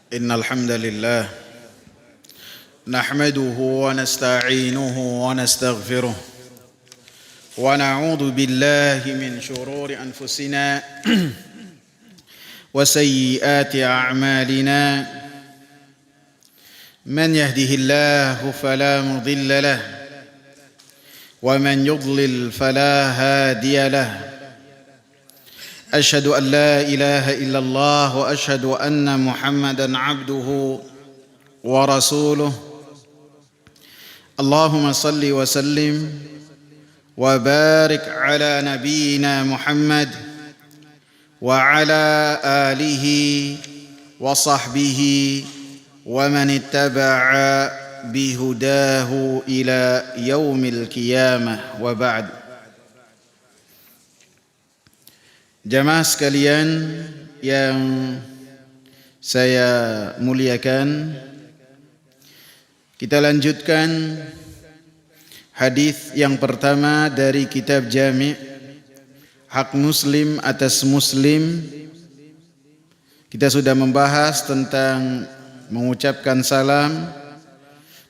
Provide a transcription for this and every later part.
إن الحمد لله نحمده ونستعينه ونستغفره ونعوذ بالله من شرور أنفسنا وسيئات أعمالنا من يهده الله فلا مضل له ومن يضلل فلا هادي له أشهد أن لا إله إلا الله وأشهد أن محمدا عبده ورسوله اللهم صل وسلم وبارك على نبينا محمد وعلى آله وصحبه ومن اتبع بهداه إلى يوم القيامة وبعد. Jamaah sekalian yang saya muliakan, kita lanjutkan hadis yang pertama dari kitab Jami' Hak Muslim atas Muslim. Kita sudah membahas tentang mengucapkan salam,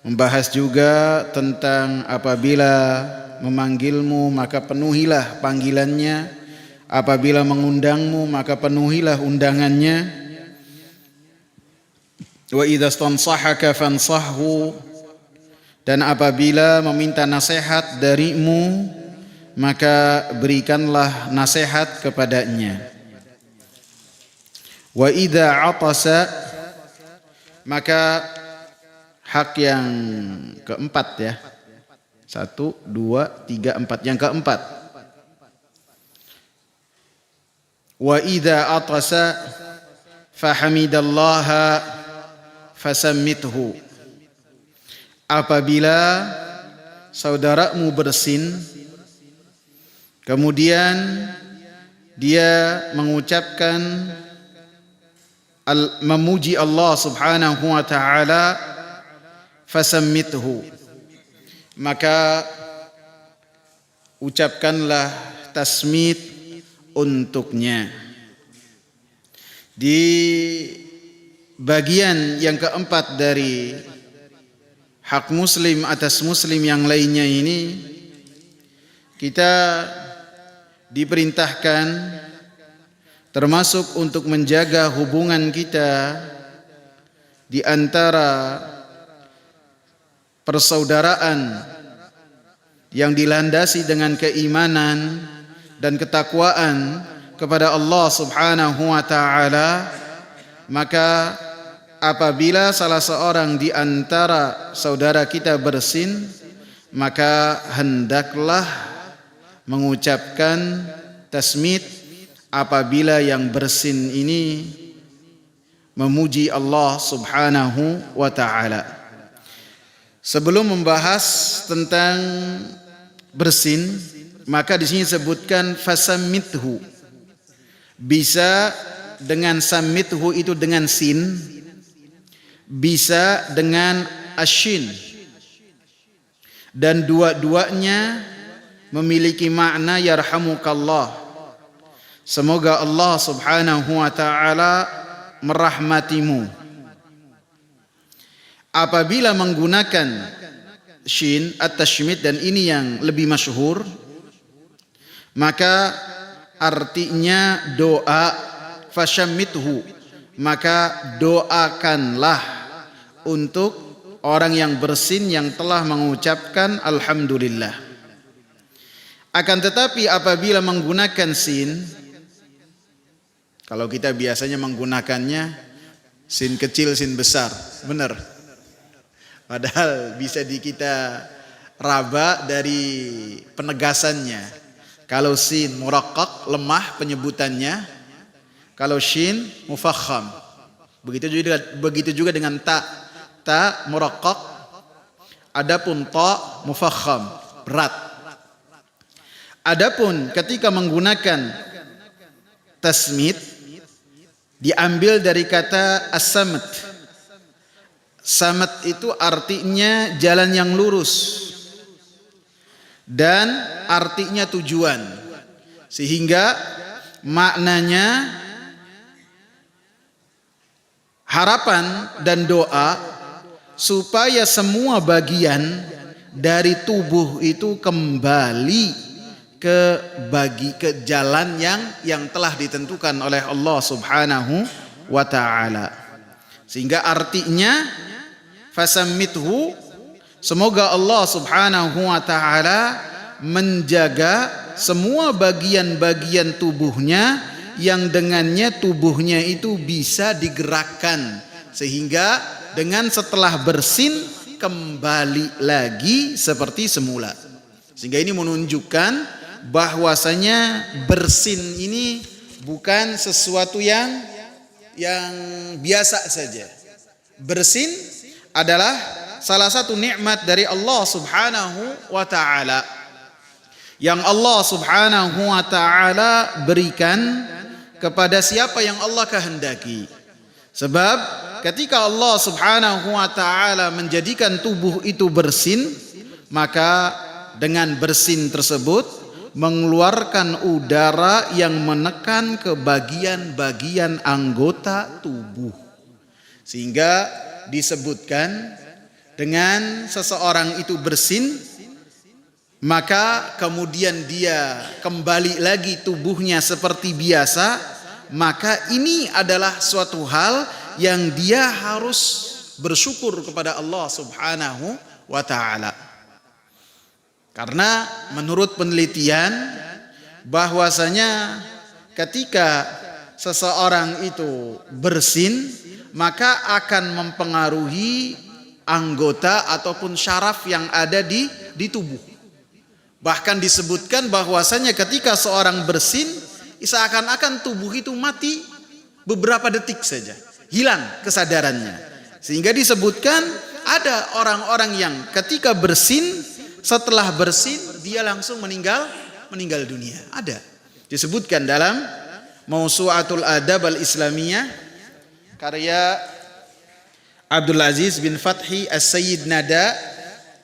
membahas juga tentang apabila memanggilmu maka penuhilah panggilannya, apabila mengundangmu maka penuhilah undangannya. Wa idza stansahaka fansahhu, dan apabila meminta nasihat darimu maka berikanlah nasihat kepadanya. Wa idza atasa, maka hak yang keempat ya. 1, 2, 3, 4. Yang keempat. Wa idza atasa fahamidallaha fasammithu. Apabila saudaramu bersin kemudian dia mengucapkan memuji Allah Subhanahu wa taala, fasammithu, maka ucapkanlah tasmit untuknya. Di bagian yang keempat dari hak muslim atas muslim yang lainnya ini, kita diperintahkan termasuk untuk menjaga hubungan kita di antara persaudaraan yang dilandasi dengan keimanan dan ketakwaan kepada Allah Subhanahu wa taala. Maka apabila salah seorang di antara saudara kita bersin, maka hendaklah mengucapkan tasmit apabila yang bersin ini memuji Allah Subhanahu wa taala. Sebelum membahas tentang bersin, maka di sini disebutkan fasammithu. Bisa dengan sammithu itu dengan sin, bisa dengan ashin, dan dua-duanya memiliki makna yarhamukallah. Semoga Allah Subhanahu wa taala merahmatimu. Apabila menggunakan shin at-tashmit, dan ini yang lebih masyhur, maka artinya doa, fashammithu, maka doakanlah untuk orang yang bersin yang telah mengucapkan alhamdulillah. Akan tetapi apabila menggunakan sin, kalau kita biasanya menggunakannya sin kecil, sin besar, benar. Padahal bisa kita raba dari penegasannya. Kalau sin muraqqaq, lemah penyebutannya. Kalau shin mufakham. Begitu juga dengan ta. Ta muraqqaq. Adapun ta mufakham, berat. Adapun ketika menggunakan tasmit, diambil dari kata as-samt. Samat itu artinya jalan yang lurus dan artinya tujuan, sehingga maknanya harapan dan doa supaya semua bagian dari tubuh itu kembali ke jalan yang telah ditentukan oleh Allah Subhanahu wa taala. Sehingga artinya fasammithu, semoga Allah Subhanahu wa taala menjaga semua bagian-bagian tubuhnya yang dengannya tubuhnya itu bisa digerakkan, sehingga dengan setelah bersin kembali lagi seperti semula. Sehingga ini menunjukkan bahwasanya bersin ini bukan sesuatu yang biasa saja. Bersin adalah salah satu nikmat dari Allah Subhanahu wa taala yang Allah Subhanahu wa taala berikan kepada siapa yang Allah kehendaki. Sebab ketika Allah Subhanahu wa taala menjadikan tubuh itu bersin, maka dengan bersin tersebut mengeluarkan udara yang menekan ke bagian-bagian anggota tubuh. Sehingga disebutkan dengan seseorang itu bersin, maka kemudian dia kembali lagi tubuhnya seperti biasa, maka ini adalah suatu hal yang dia harus bersyukur kepada Allah Subhanahu wa taala. Karena menurut penelitian bahwasanya ketika seseorang itu bersin, maka akan mempengaruhi anggota ataupun syaraf yang ada di tubuh. Bahkan disebutkan bahwasanya ketika seorang bersin, seakan-akan tubuh itu mati beberapa detik saja, hilang kesadarannya. Sehingga disebutkan ada orang-orang yang ketika bersin, setelah bersin dia langsung meninggal dunia. Ada. Disebutkan dalam Mausu'atul Adab Al-Islamiyah karya Abdul Aziz bin Fathi As-Sayyid Nada,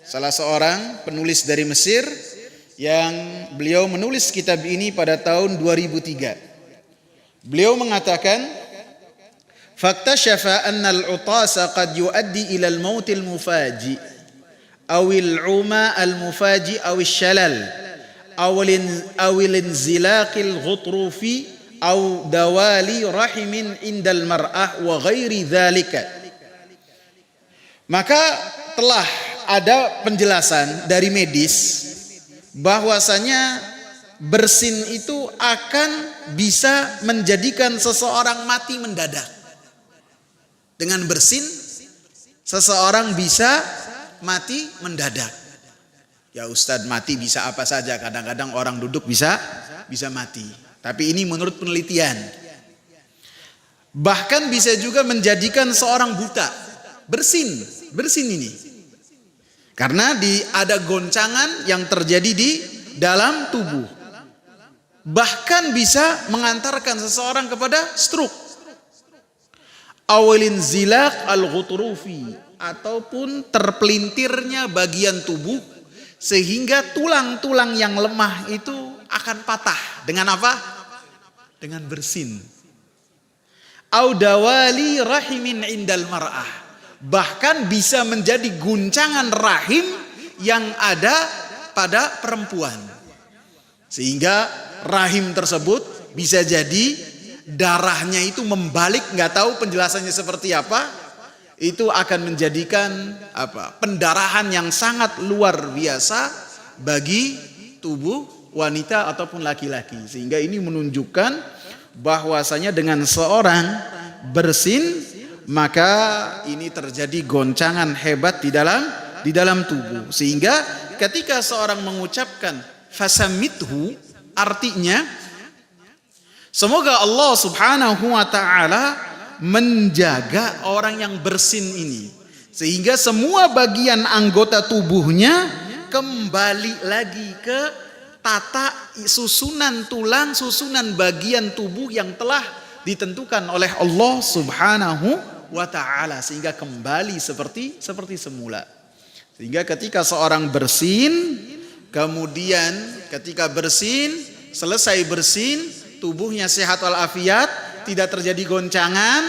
salah seorang penulis dari Mesir, yang beliau menulis kitab ini pada tahun 2003. Beliau mengatakan, "Faktashafa anna al-'utasa qad yuaddi ila al-maut al-mufaji' awil uma al-mufaji awil shalal awil inzilaqil ghutrufi aw dawali rahimin indal mar'ah wa ghairi dhalika." Maka telah ada penjelasan dari medis bahwasanya bersin itu akan bisa menjadikan seseorang mati mendadak. Dengan bersin seseorang bisa mati mendadak. Ya Ustadz, mati bisa apa saja, kadang-kadang orang duduk bisa mati. Tapi ini menurut penelitian. Bahkan bisa juga menjadikan seorang buta. Bersin ini. Karena ada goncangan yang terjadi di dalam tubuh. Bahkan bisa mengantarkan seseorang kepada stroke. Awalin zilaq al-ghutrufi, ataupun terpelintirnya bagian tubuh sehingga tulang-tulang yang lemah itu akan patah. Dengan apa? Dengan bersin. Audawali rahimin indal mar'ah, bahkan bisa menjadi guncangan rahim yang ada pada perempuan, sehingga rahim tersebut bisa jadi darahnya itu membalik, nggak tahu penjelasannya seperti apa. Itu akan menjadikan pendarahan yang sangat luar biasa bagi tubuh wanita ataupun laki-laki. Sehingga ini menunjukkan bahwasanya dengan seorang bersin, maka ini terjadi goncangan hebat di dalam tubuh. Sehingga ketika seorang mengucapkan fasamithu, artinya semoga Allah Subhanahu wa taala menjaga orang yang bersin ini, sehingga semua bagian anggota tubuhnya kembali lagi ke tata susunan tulang, susunan bagian tubuh yang telah ditentukan oleh Allah Subhanahu wa taala, sehingga kembali seperti semula. Sehingga ketika seorang bersin, kemudian ketika bersin, selesai bersin, tubuhnya sehat walafiat, tidak terjadi goncangan,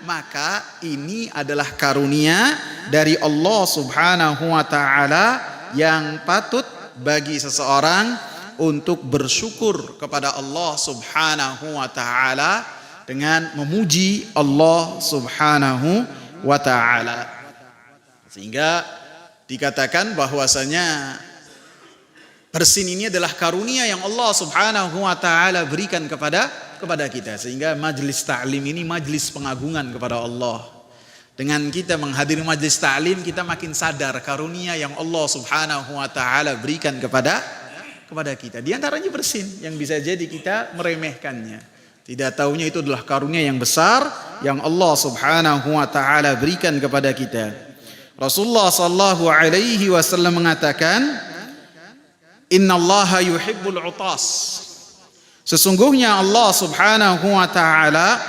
maka ini adalah karunia dari Allah Subhanahu wa taala yang patut bagi seseorang untuk bersyukur kepada Allah Subhanahu wa taala dengan memuji Allah Subhanahu wa taala. Sehingga dikatakan bahwasanya bersin ini adalah karunia yang Allah Subhanahu wa taala berikan kepada kita, sehingga majlis ta'lim ini majlis pengagungan kepada Allah. Dengan kita menghadiri majlis ta'lim, kita makin sadar karunia yang Allah Subhanahu wa taala berikan kepada kita. Di antaranya bersin yang bisa jadi kita meremehkannya. Tidak taunya itu adalah karunia yang besar yang Allah Subhanahu wa taala berikan kepada kita. Rasulullah sallallahu alaihi wasallam mengatakan, "Innallaha yuhibbul 'utas." Sesungguhnya Allah Subhanahu wa taala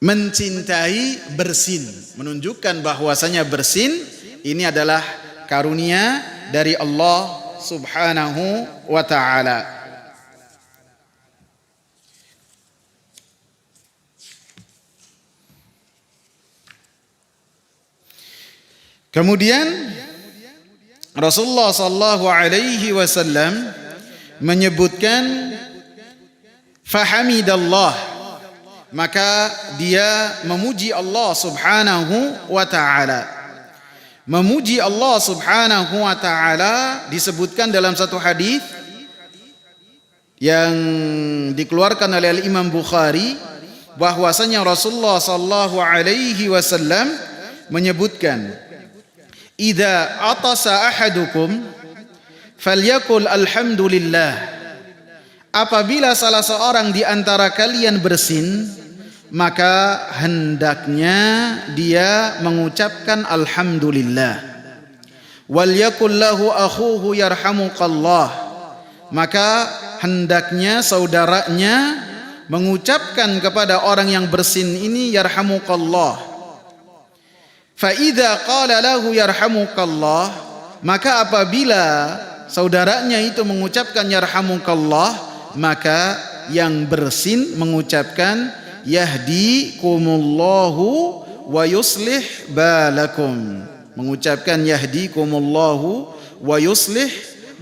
mencintai bersin, menunjukkan bahwasanya bersin ini adalah karunia dari Allah Subhanahu wa taala. Kemudian Rasulullah sallallahu alaihi wasallam menyebutkan fahamidallah, maka dia memuji Allah Subhanahu wa taala. Memuji Allah Subhanahu wa taala disebutkan dalam satu hadis yang dikeluarkan oleh Imam Bukhari bahwasanya Rasulullah sallallahu alaihi wasallam menyebutkan, "Idza atasa ahadukum falyakul alhamdulillah." Apabila salah seorang di antara kalian bersin, maka hendaknya dia mengucapkan alhamdulillah. Wal yakul lahu akhuhu yarhamukallah, maka hendaknya saudaranya mengucapkan kepada orang yang bersin ini yarhamukallah. Fa idza qala lahu yarhamukallah, maka apabila saudaranya itu mengucapkan yarhamukallah, maka yang bersin mengucapkan yahdikumullahu wa yuslih balakum, mengucapkan yahdikumullahu wa yuslih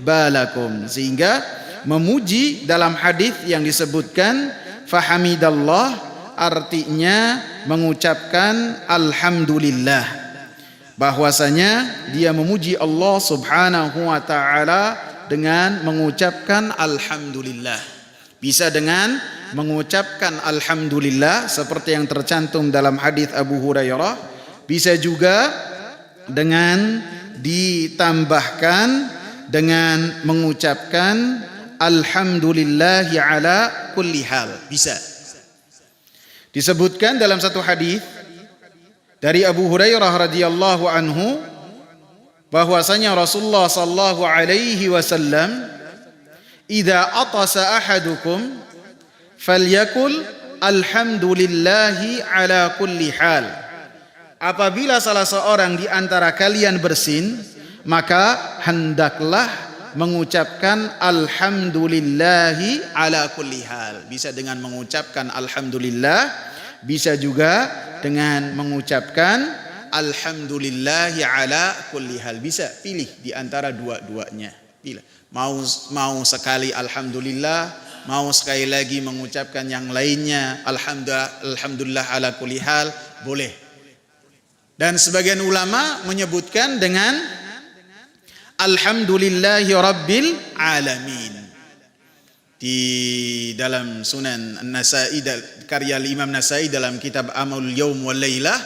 balakum. Sehingga memuji dalam hadis yang disebutkan fahamidallah artinya mengucapkan alhamdulillah, bahwasanya dia memuji Allah Subhanahu wa taala dengan mengucapkan alhamdulillah. Bisa dengan mengucapkan alhamdulillah seperti yang tercantum dalam hadis Abu Hurairah, bisa juga dengan ditambahkan dengan mengucapkan alhamdulillahi ala kulli hal. Bisa. Disebutkan dalam satu hadis dari Abu Hurairah radhiyallahu anhu bahwasanya Rasulullah sallallahu alaihi wasallam, "Idza atasa ahadukum falyakul alhamdulillahi ala kulli hal." Apabila salah seorang di antara kalian bersin, maka hendaklah mengucapkan alhamdulillahi ala kulli hal. Bisa dengan mengucapkan alhamdulillah, bisa juga dengan mengucapkan alhamdulillahi ala kulli hal. Bisa pilih di antara dua-duanya. Pilih. Mau sekali alhamdulillah, mau sekali lagi mengucapkan yang lainnya alhamdulillah ala kulli hal, boleh. Dan sebagian ulama menyebutkan dengan alhamdulillahi rabbil alamin. Di dalam Sunan An-Nasa'i, karya Imam Nasai dalam kitab Amalul Yaum wal Lailah,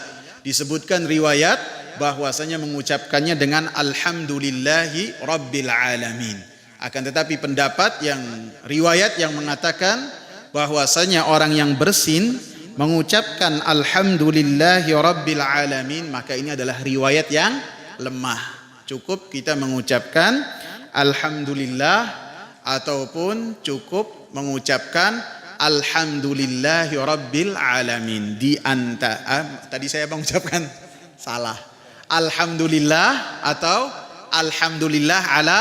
disebutkan riwayat bahwasanya mengucapkannya dengan alhamdulillahi rabbil alamin. Akan tetapi pendapat yang riwayat yang mengatakan bahwasanya orang yang bersin mengucapkan alhamdulillahi rabbil alamin, maka ini adalah riwayat yang lemah. Cukup kita mengucapkan alhamdulillah ataupun cukup mengucapkan alhamdulillahi rabbil alamin. Di antara tadi saya mengucapkan salah. Alhamdulillah atau alhamdulillah ala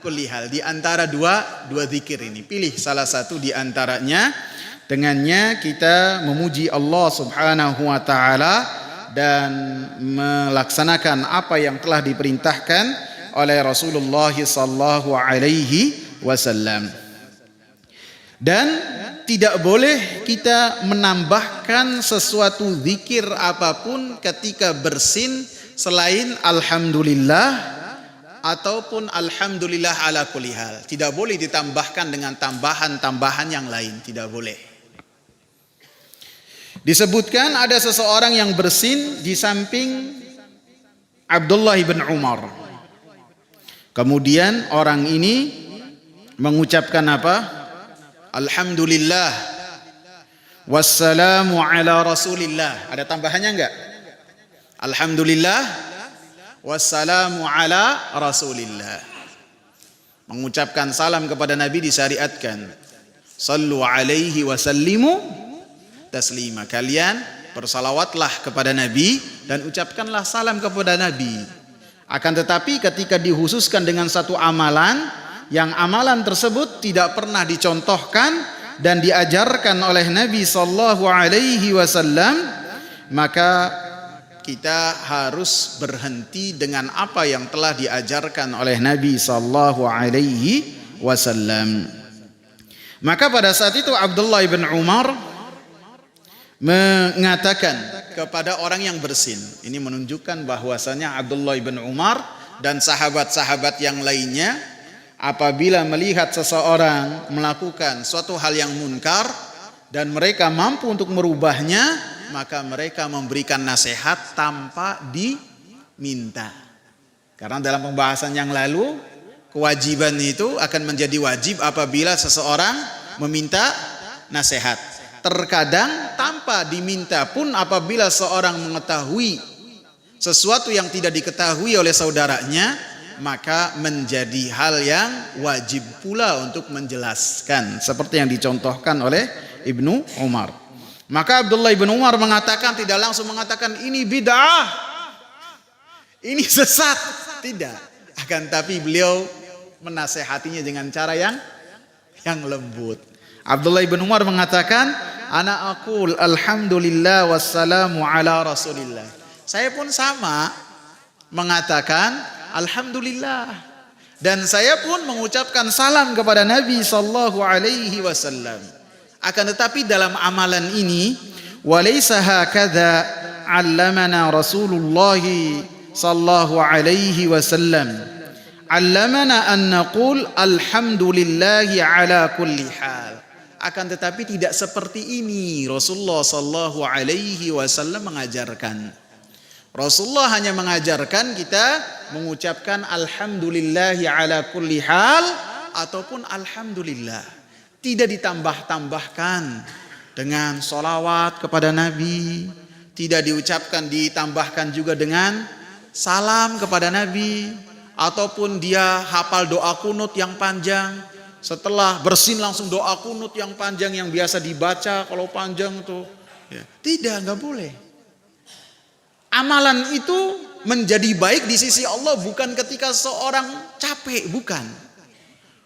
kulli hal. Di antara dua zikir ini pilih salah satu di antaranya Dengannya kita memuji Allah Subhanahu wa taala dan melaksanakan apa yang telah diperintahkan oleh Rasulullah sallallahu alaihi wasallam. Dan tidak boleh kita menambahkan sesuatu zikir apapun ketika bersin selain alhamdulillah ataupun alhamdulillah ala kulli hal. Tidak boleh ditambahkan dengan tambahan-tambahan yang lain, tidak boleh. Disebutkan ada seseorang yang bersin di samping Abdullah bin Umar. Kemudian orang ini mengucapkan apa? Alhamdulillah wassalamu ala rasulillah. Ada tambahannya enggak? Alhamdulillah wassalamu ala rasulillah. Mengucapkan salam kepada Nabi disyariatkan. Sallu alaihi wasallimu taslima. Kalian bersalawatlah kepada Nabi dan ucapkanlah salam kepada Nabi. Akan tetapi ketika dihususkan dengan satu amalan, yang amalan tersebut tidak pernah dicontohkan dan diajarkan oleh Nabi sallallahu alaihi wasallam, maka kita harus berhenti dengan apa yang telah diajarkan oleh Nabi sallallahu alaihi wasallam. Maka pada saat itu Abdullah bin Umar mengatakan kepada orang yang bersin. Ini menunjukkan bahwasanya Abdullah bin Umar dan sahabat-sahabat yang lainnya apabila melihat seseorang melakukan suatu hal yang munkar dan mereka mampu untuk merubahnya, maka mereka memberikan nasihat tanpa diminta. Karena dalam pembahasan yang lalu, kewajiban itu akan menjadi wajib apabila seseorang meminta nasihat. Terkadang tanpa diminta pun apabila seorang mengetahui sesuatu yang tidak diketahui oleh saudaranya, maka menjadi hal yang wajib pula untuk menjelaskan, seperti yang dicontohkan oleh Ibnu Umar. Maka Abdullah bin Umar mengatakan, tidak langsung mengatakan ini bid'ah, ini sesat, tidak. Akan tapi beliau menasehatinya dengan cara yang lembut. Abdullah bin Umar mengatakan, ana aqul alhamdulillah wassalamu ala rasulillah. Saya pun sama mengatakan alhamdulillah, dan saya pun mengucapkan salam kepada Nabi sallallahu alaihi wasallam. Akan tetapi dalam amalan ini, walaysa hakadha 'allamana Rasulullah sallallahu alaihi wasallam. 'Allamana an naqul alhamdulillahi ala kulli hal. Akan tetapi tidak seperti ini Rasulullah sallallahu alaihi wasallam mengajarkan. Rasulullah hanya mengajarkan kita mengucapkan alhamdulillahi ala kulli hal ataupun alhamdulillah. Tidak ditambah-tambahkan dengan solawat kepada Nabi. Tidak ditambahkan juga dengan salam kepada Nabi. Ataupun dia hafal doa kunut yang panjang. Setelah bersin langsung doa kunut yang panjang yang biasa dibaca kalau panjang itu. Ya. Tidak, enggak boleh. Amalan itu menjadi baik di sisi Allah bukan ketika seorang capek, bukan.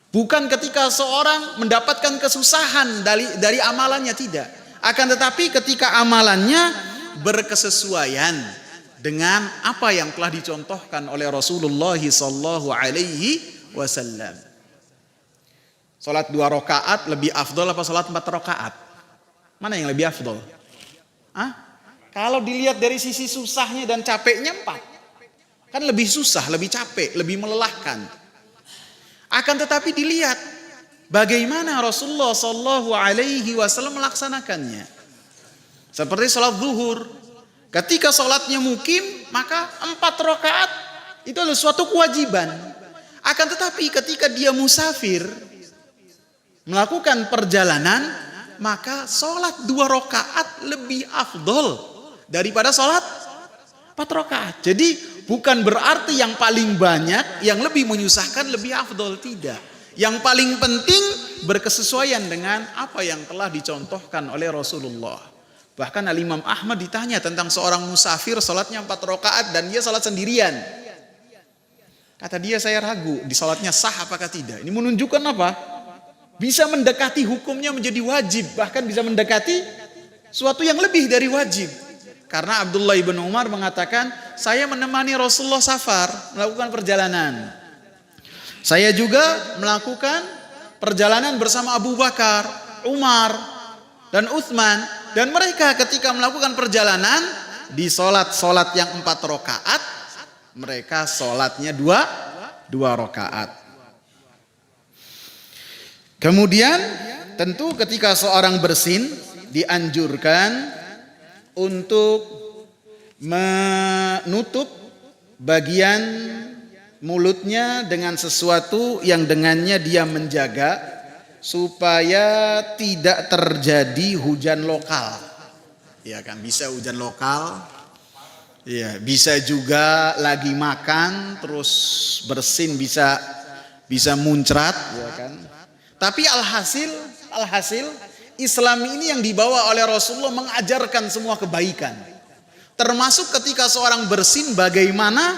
Bukan ketika seorang mendapatkan kesusahan dari amalannya, tidak. Akan tetapi ketika amalannya berkesesuaian dengan apa yang telah dicontohkan oleh Rasulullah sallallahu alaihi wasallam. Salat 2 rakaat lebih afdol apa salat 4 rakaat? Mana yang lebih afdol? Kalau dilihat dari sisi susahnya dan capeknya 4. Kan lebih susah, lebih capek, lebih melelahkan. Akan tetapi dilihat bagaimana Rasulullah sallallahu alaihi wasallam melaksanakannya. Seperti salat zuhur. Ketika salatnya mukim, maka 4 rakaat itu adalah suatu kewajiban. Akan tetapi ketika dia musafir melakukan perjalanan, maka salat 2 rakaat lebih afdol daripada sholat 4 rakaat. Jadi bukan berarti yang paling banyak, yang lebih menyusahkan lebih afdol, tidak. Yang paling penting berkesesuaian dengan apa yang telah dicontohkan oleh Rasulullah. Bahkan Al-Imam Ahmad ditanya tentang seorang musafir sholatnya 4 rakaat dan dia sholat sendirian. Kata dia, saya ragu di sholatnya sah apakah tidak. Ini menunjukkan apa? bisa mendekati hukumnya menjadi wajib, bahkan bisa mendekati suatu yang lebih dari wajib. Karena Abdullah ibn Umar mengatakan, saya menemani Rasulullah safar, melakukan perjalanan. Saya juga melakukan perjalanan bersama Abu Bakar, Umar, dan Utsman. Dan mereka ketika melakukan perjalanan, di solat yang 4 rakaat, mereka solatnya dua rakaat. Kemudian tentu ketika seorang bersin, dianjurkan untuk menutup bagian mulutnya dengan sesuatu yang dengannya dia menjaga supaya tidak terjadi hujan lokal. Ya kan, bisa hujan lokal. Ya, bisa juga lagi makan terus bersin bisa muncrat, ya kan. Tapi alhasil Islam ini yang dibawa oleh Rasulullah mengajarkan semua kebaikan. Termasuk ketika seorang bersin bagaimana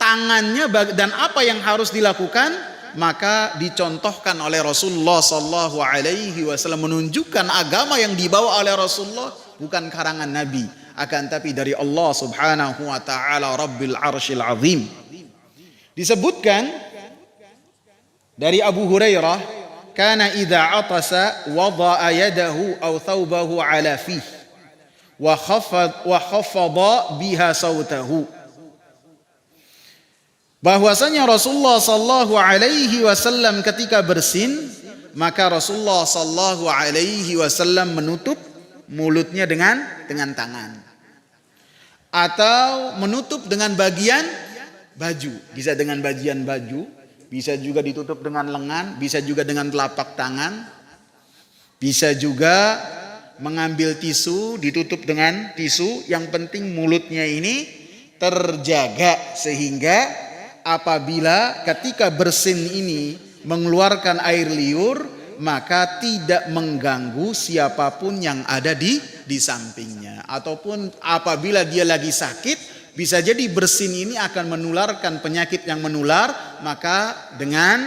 tangannya dan apa yang harus dilakukan, maka dicontohkan oleh Rasulullah sallallahu alaihi wasallam, menunjukkan agama yang dibawa oleh Rasulullah bukan karangan Nabi, akan tapi dari Allah Subhanahu wa taala Rabbil Arsyil Azim. Disebutkan dari Abu Hurairah, kana idza atasa wada'a yadahu aw thawbahu ala fihi wa khafada biha sautahu. Bahwasanya Rasulullah sallallahu alaihi wasallam ketika bersin, maka Rasulullah sallallahu alaihi wasallam menutup mulutnya dengan tangan, atau menutup dengan bagian baju, bisa dengan bagian baju, bisa juga ditutup dengan lengan, bisa juga dengan telapak tangan, bisa juga mengambil tisu, ditutup dengan tisu. Yang penting mulutnya ini terjaga, sehingga apabila ketika bersin ini mengeluarkan air liur, maka tidak mengganggu siapapun yang ada di sampingnya. Ataupun apabila dia lagi sakit, bisa jadi bersin ini akan menularkan penyakit yang menular, maka dengan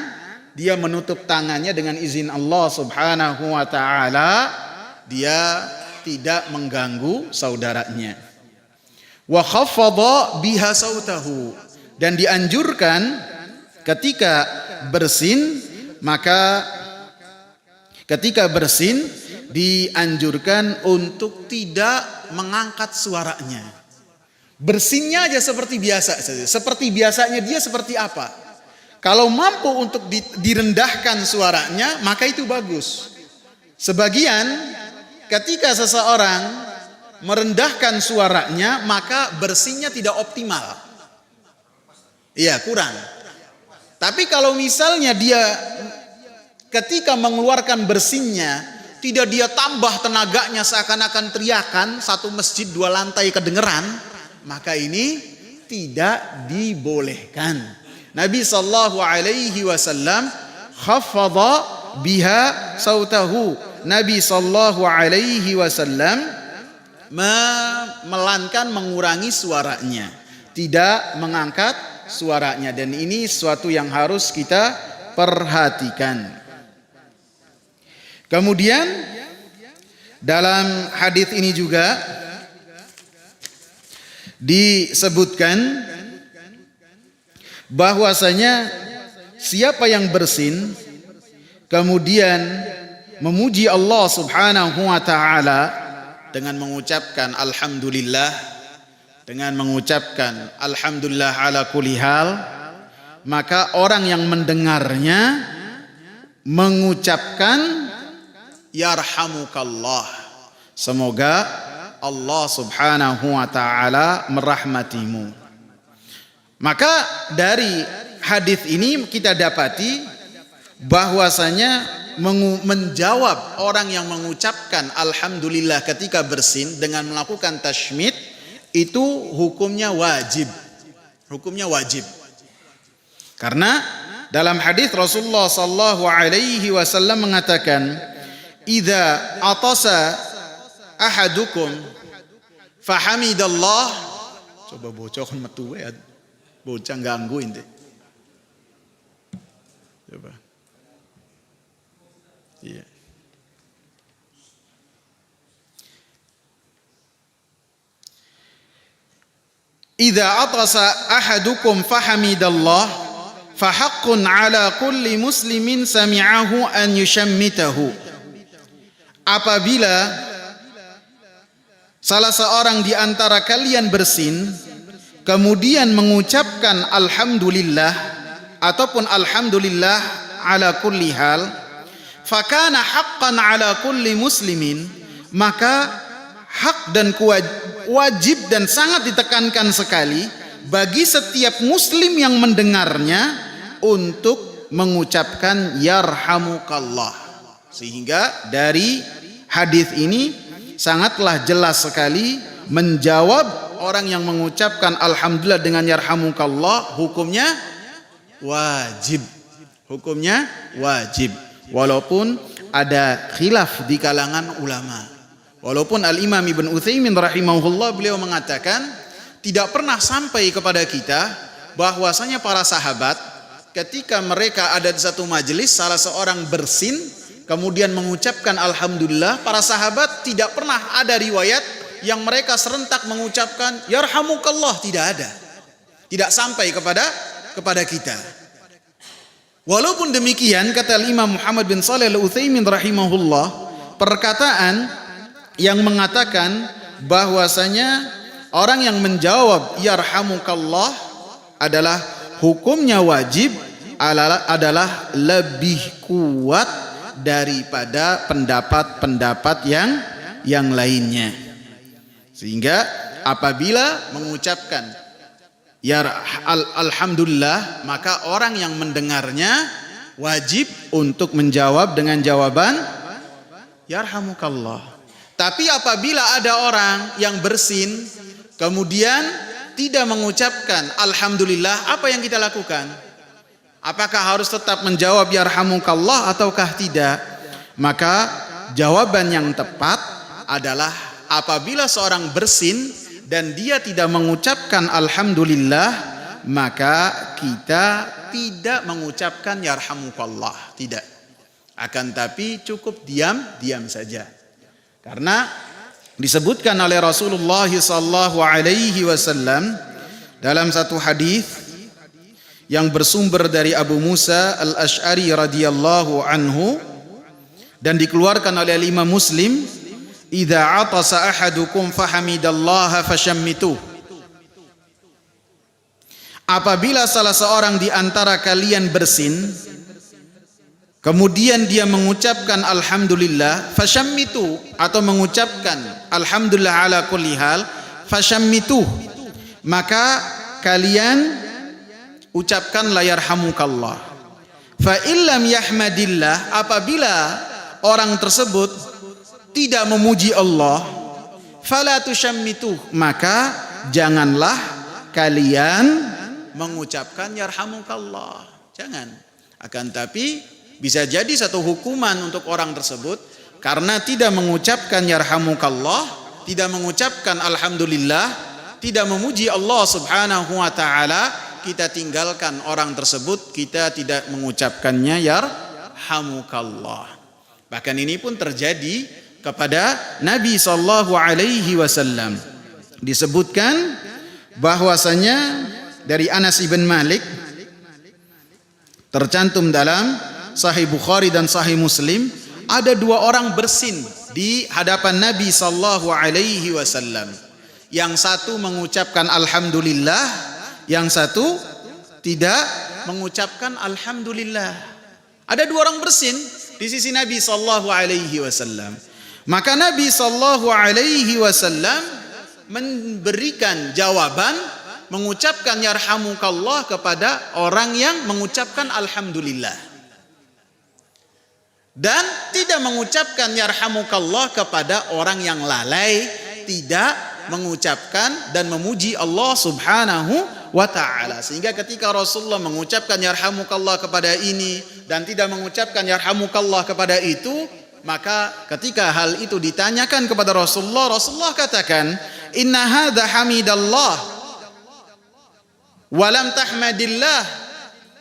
dia menutup tangannya dengan izin Allah Subhanahu wa taala, dia tidak mengganggu saudaranya. Wa khafadha biha sautahu, dan dianjurkan ketika bersin, maka ketika bersin dianjurkan untuk tidak mengangkat suaranya. Bersinnya aja seperti biasa saja. Seperti biasanya dia seperti apa? Kalau mampu untuk direndahkan suaranya, maka itu bagus. Sebagian ketika seseorang merendahkan suaranya, maka bersinnya tidak optimal. Iya, kurang. Tapi kalau misalnya dia ketika mengeluarkan bersinnya, tidak dia tambah tenaganya seakan-akan teriakan, satu masjid 2 lantai kedengeran, maka ini tidak dibolehkan. Nabi sallallahu alaihi wasallam khafadha biha sautahu. Nabi sallallahu alaihi wasallam memelankan, mengurangi suaranya, tidak mengangkat suaranya, dan ini suatu yang harus kita perhatikan. Kemudian dalam hadis ini juga disebutkan bahwasanya siapa yang bersin kemudian memuji Allah Subhanahu wa taala dengan mengucapkan alhamdulillah, dengan mengucapkan alhamdulillah ala kulli hal, maka orang yang mendengarnya mengucapkan yarhamukallah, semoga Allah Subhanahu wa taala merahmatimu. Maka dari hadis ini kita dapati bahwasanya menjawab orang yang mengucapkan alhamdulillah ketika bersin dengan melakukan tashmid itu hukumnya wajib. Hukumnya wajib. Karena dalam hadis Rasulullah sallallahu alaihi wasallam mengatakan, "Idza atasa ahadukum fahamidallah." Coba bocah kan metu ya. Bocah ganggu ini. Coba. Iya. Idza atasa ahadukum fahamidallah fahaqqun ala kulli muslimin sami'ahu an yushammitahu. Apabila salah seorang di antara kalian bersin kemudian mengucapkan alhamdulillah ataupun alhamdulillah ala kulli hal, fakana haqqan ala kulli muslimin, maka hak dan wajib dan sangat ditekankan sekali bagi setiap muslim yang mendengarnya untuk mengucapkan yarhamukallah. Sehingga dari hadis ini sangatlah jelas sekali menjawab orang yang mengucapkan alhamdulillah dengan yarhamukallah hukumnya wajib. Hukumnya wajib. Walaupun ada khilaf di kalangan ulama. Walaupun Al-Imam Ibn Utsaimin rahimahullah beliau mengatakan tidak pernah sampai kepada kita bahwasanya para sahabat ketika mereka ada di satu majelis salah seorang bersin kemudian mengucapkan alhamdulillah, para sahabat tidak pernah ada riwayat yang mereka serentak mengucapkan yarhamukallah, tidak ada. Tidak sampai kepada kita. Walaupun demikian kata Imam Muhammad bin Shalih Al-Utsaimin rahimahullah, perkataan yang mengatakan bahwasanya orang yang menjawab yarhamukallah adalah hukumnya wajib adalah lebih kuat daripada pendapat-pendapat yang lainnya. Sehingga apabila mengucapkan alhamdulillah, maka orang yang mendengarnya wajib untuk menjawab dengan jawaban yarhamukallah. Tapi apabila ada orang yang bersin kemudian tidak mengucapkan alhamdulillah, apa yang kita lakukan? Apakah harus tetap menjawab yarhamukallah ataukah tidak? Maka jawaban yang tepat adalah apabila seorang bersin dan dia tidak mengucapkan alhamdulillah, maka kita tidak mengucapkan yarhamukallah, tidak. Akan tapi cukup diam saja. Karena disebutkan oleh Rasulullah sallallahu alaihi wasallam dalam satu hadis yang bersumber dari Abu Musa Al-Asy'ari radhiyallahu anhu dan dikeluarkan oleh Imam Muslim, idza atasa ahadukum fahamidallaha fashammitu. Apabila salah seorang di antara kalian bersin kemudian dia mengucapkan alhamdulillah fashammitu, atau mengucapkan alhamdulillah ala kulli hal fashammitu, maka kalian ucapkanlah yarhamukallah. Fa illam yahmadillah, apabila orang tersebut tidak memuji Allah, fala tushammitu, maka janganlah kalian mengucapkan yarhamukallah. Jangan. Akan tapi bisa jadi satu hukuman untuk orang tersebut karena tidak mengucapkan yarhamukallah, tidak mengucapkan alhamdulillah, tidak memuji Allah Subhanahu wa taala, kita tinggalkan orang tersebut, kita tidak mengucapkannya yarhamukallah. Bahkan ini pun terjadi kepada Nabi sallallahu alaihi wasallam. Disebutkan bahwasanya dari Anas ibn Malik tercantum dalam Sahih Bukhari dan Sahih Muslim, ada dua orang bersin di hadapan Nabi sallallahu alaihi wasallam. Yang satu mengucapkan alhamdulillah, yang satu tidak mengucapkan alhamdulillah. Ada dua orang bersin di sisi Nabi sallallahu alaihi wasallam. Maka Nabi sallallahu alaihi wasallam memberikan jawaban mengucapkan yarhamukallah kepada orang yang mengucapkan alhamdulillah. Dan tidak mengucapkan yarhamukallah kepada orang yang lalai, tidak mengucapkan dan memuji Allah Subhanahu wa ta'ala. Sehingga ketika Rasulullah mengucapkan yarhamukallah kepada ini dan tidak mengucapkan yarhamukallah kepada itu, maka ketika hal itu ditanyakan kepada Rasulullah, Rasulullah katakan, inna hadza hamidallah walam tahmadillah